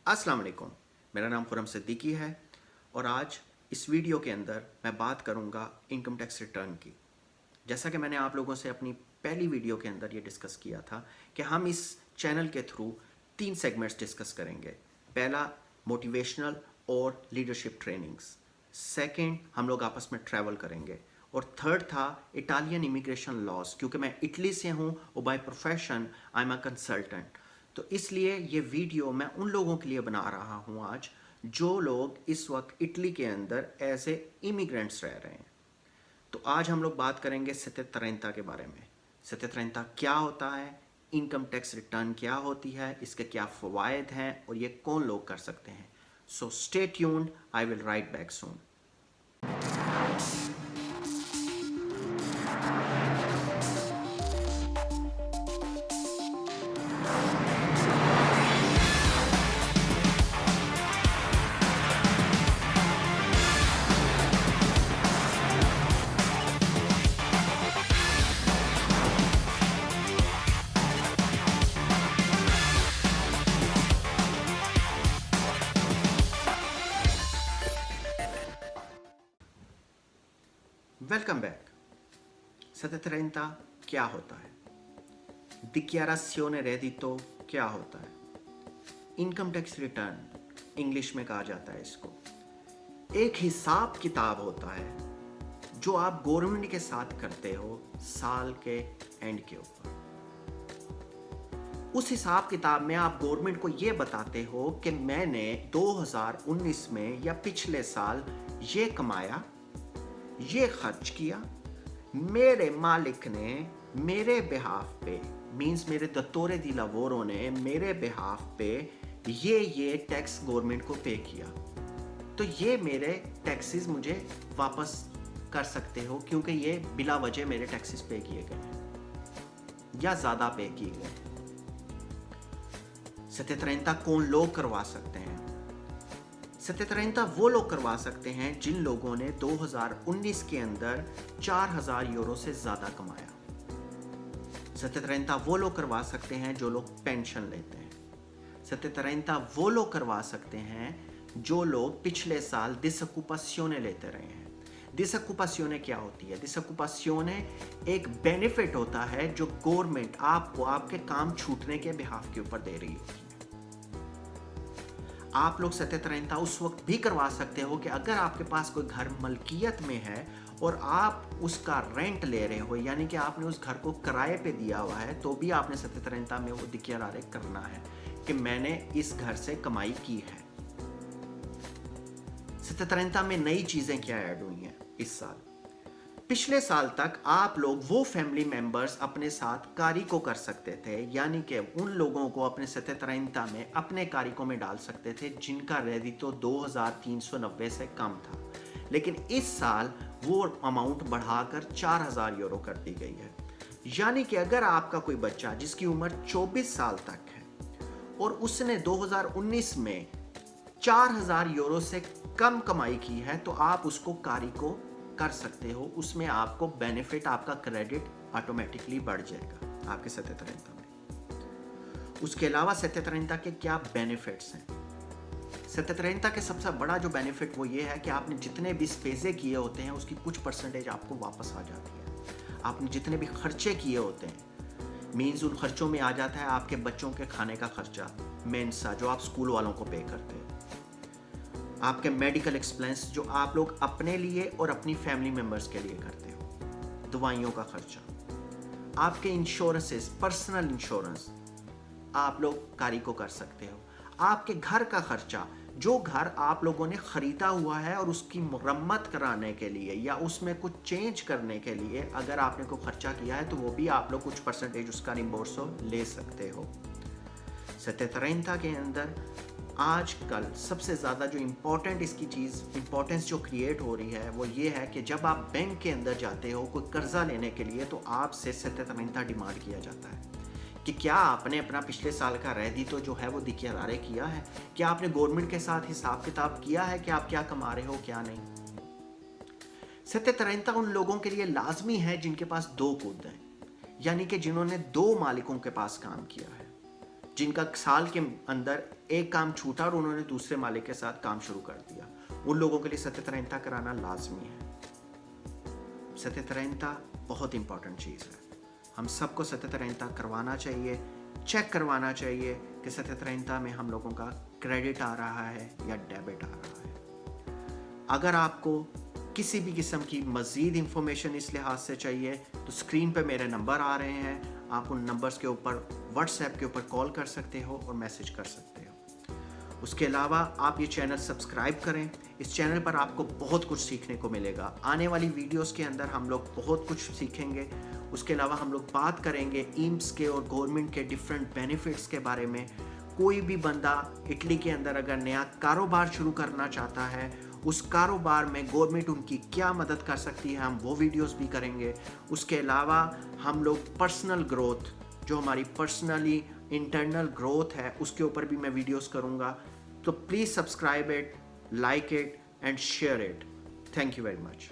अस्सलाम वालेकुम। मेरा नाम खुरम सिद्दीकी है और आज इस वीडियो के अंदर मैं बात करूंगा इनकम टैक्स रिटर्न की। जैसा कि मैंने आप लोगों से अपनी पहली वीडियो के अंदर ये डिस्कस किया था कि हम इस चैनल के थ्रू 3 सेगमेंट्स डिस्कस करेंगे। पहला मोटिवेशनल और लीडरशिप ट्रेनिंग्स, सेकंड हम लोग आपस में ट्रैवल करेंगे और थर्ड था इटालियन इमिग्रेशन लॉज, क्योंकि मैं इटली से हूँ और by profession I am a consultant. तो इसलिए ये वीडियो मैं उन लोगों के लिए बना रहा हूँ आज जो लोग इस वक्त इटली के अंदर एज ए इमिग्रेंट्स रह रहे हैं। तो आज हम लोग बात करेंगे सत्यत्रैंता के बारे में। सत्यत्रैंता क्या होता है, इनकम टैक्स रिटर्न क्या होती है, इसके क्या फ़वाइद हैं और ये कौन लोग कर सकते हैं। So stay tuned, I will right back soon. Welcome back. सत्यत्रैंता क्या होता है, डिक्यारासियोने रेडिटो क्या होता है, इनकम टैक्स रिटर्न इंग्लिश में कहा जाता है इसको। एक हिसाब किताब होता है जो आप गवर्नमेंट के साथ करते हो साल के एंड के ऊपर। उस हिसाब किताब में आप गवर्नमेंट को ये बताते हो कि मैंने 2019 में या पिछले साल ये कमाया, ये खर्च किया, मेरे मालिक ने मेरे बिहाफ पे, मींस मेरे दत्तोरे दी लवोरो ने मेरे बिहाफ पे ये टैक्स गवर्नमेंट को पे किया, तो ये मेरे टैक्सेस मुझे वापस कर सकते हो क्योंकि ये बिला वजह मेरे टैक्सेस पे किए गए या ज़्यादा पे किए गए। सत्यत्रैंता कौन लोग करवा सकते हैं? सत्यत्रैंता वो लोग करवा सकते हैं जिन लोगों ने 2019 के अंदर 4000 यूरो से ज़्यादा कमाया। सत्यत्रैंता वो लोग करवा सकते हैं जो लोग पेंशन लेते हैं। सत्यत्रैंता वो लोग करवा सकते हैं जो लोग पिछले साल डिसोक्यूपाzione लेते रहे हैं। डिसोक्यूपाzione क्या होती है? डिसोक्यूपाzione एक बेनिफिट होता है जो गवर्नमेंट आपको आपके काम छूटने के बिहाफ के ऊपर दे रही होती है। आप लोग सत्यत्रैंता उस वक्त भी करवा सकते हो कि अगर आपके पास कोई घर मलकियत में है और आप उसका रेंट ले रहे हो, यानी कि आपने उस घर को किराए पे दिया हुआ है, तो भी आपने सत्यत्रैंता में वो दिक्यारारे करना है कि मैंने इस घर से कमाई की है। सत्यत्रैंता में नई चीज़ें क्या ऐड हुई हैं इस साल? पिछले साल तक आप लोग वो फैमिली मेंबर्स अपने साथ कारिको कर सकते थे, यानी कि उन लोगों को अपने सत्यत्रैंता में अपने कारिको में डाल सकते थे जिनका रेडितो 2390 से कम था। लेकिन इस साल वो अमाउंट बढ़ाकर 4000 यूरो कर दी गई है। यानी कि अगर आपका कोई बच्चा जिसकी उम्र 24 साल तक है और उसने 2019 में 4000 यूरो से कम कमाई की है, तो आप उसको कारिको कर सकते हो। उसमें आपको बेनिफिट, आपका क्रेडिट ऑटोमेटिकली बढ़ जाएगा आपके सत्यत्रैंता में। उसके अलावा सत्यत्रैंता के क्या बेनिफिट्स हैं? सत्यत्रैंता के सबसे बड़ा जो बेनिफिट वो ये है कि आपने जितने भी स्पेसे किए होते हैं उसकी कुछ परसेंटेज आपको वापस आ जाती है। आपने जितने भी खर्चे किए होते हैं, मीन्स उन खर्चों में आ जाता है आपके बच्चों के खाने का खर्चा, मेंसा जो आप स्कूल वालों को पे करते हो, आपके मेडिकल एक्सपेंस जो आप लोग अपने लिए और अपनी फैमिली मेंबर्स के लिए करते हो, दवाइयों का खर्चा, आपके इंश्योरेंसेस, पर्सनल इंश्योरेंस आप लोग कारिको कर सकते हो, आपके घर का खर्चा, जो घर आप लोगों ने ख़रीदा हुआ है और उसकी मरम्मत कराने के लिए या उसमें कुछ चेंज करने के लिए अगर आपने कोई खर्चा किया है तो वो भी आप लोग कुछ परसेंटेज उसका रिम्बोर्सो ले सकते हो। सत्यत्रैंता के अंदर आजकल सबसे ज़्यादा जो इम्पोर्टेंस जो क्रिएट हो रही है वो ये है कि जब आप बैंक के अंदर जाते हो कोई कर्जा लेने के लिए, तो आपसे सत्यत्रैंता डिमांड किया जाता है कि क्या आपने अपना पिछले साल का रेडितो जो है वो दिक्यारारे किया है, क्या आपने गवर्नमेंट के साथ हिसाब किताब किया है कि आप क्या कमा रहे हो क्या नहीं। सत्यत्रैंता उन लोगों के लिए लाजमी है जिनके पास 2 खुद हैं, यानी कि जिन्होंने 2 मालिकों के पास काम किया है, जिनका साल के अंदर एक काम छूटा और उन्होंने दूसरे मालिक के साथ काम शुरू कर दिया। उन लोगों के लिए सत्यनारायणता कराना लाजमी है। सत्यनारायणता बहुत इंपॉर्टेंट चीज़ है। हम सबको सत्यनारायणता करवाना चाहिए, चेक करवाना चाहिए कि सत्यनारायणता में हम लोगों का क्रेडिट आ रहा है या डेबिट आ रहा है। अगर आपको किसी भी किस्म की मज़ीद इंफॉर्मेशन इस लिहाज से चाहिए तो स्क्रीन पे मेरे नंबर आ रहे हैं, आप उन नंबर्स के ऊपर व्हाट्सएप के ऊपर कॉल कर सकते हो और मैसेज कर सकते हो। उसके अलावा आप ये चैनल सब्सक्राइब करें। इस चैनल पर आपको बहुत कुछ सीखने को मिलेगा। आने वाली वीडियोस के अंदर हम लोग बहुत कुछ सीखेंगे। उसके अलावा हम लोग बात करेंगे एम्स के और गवर्नमेंट के डिफरेंट बेनिफिट्स के बारे में। कोई भी बंदा इटली के अंदर अगर नया कारोबार शुरू करना चाहता है, उस कारोबार में गवर्नमेंट उनकी क्या मदद कर सकती है, हम वो वीडियोस भी करेंगे। उसके अलावा हम लोग पर्सनल ग्रोथ, जो हमारी पर्सनली इंटरनल ग्रोथ है, उसके ऊपर भी मैं वीडियोस करूँगा। तो please subscribe it, like it and share it. Thank you very much.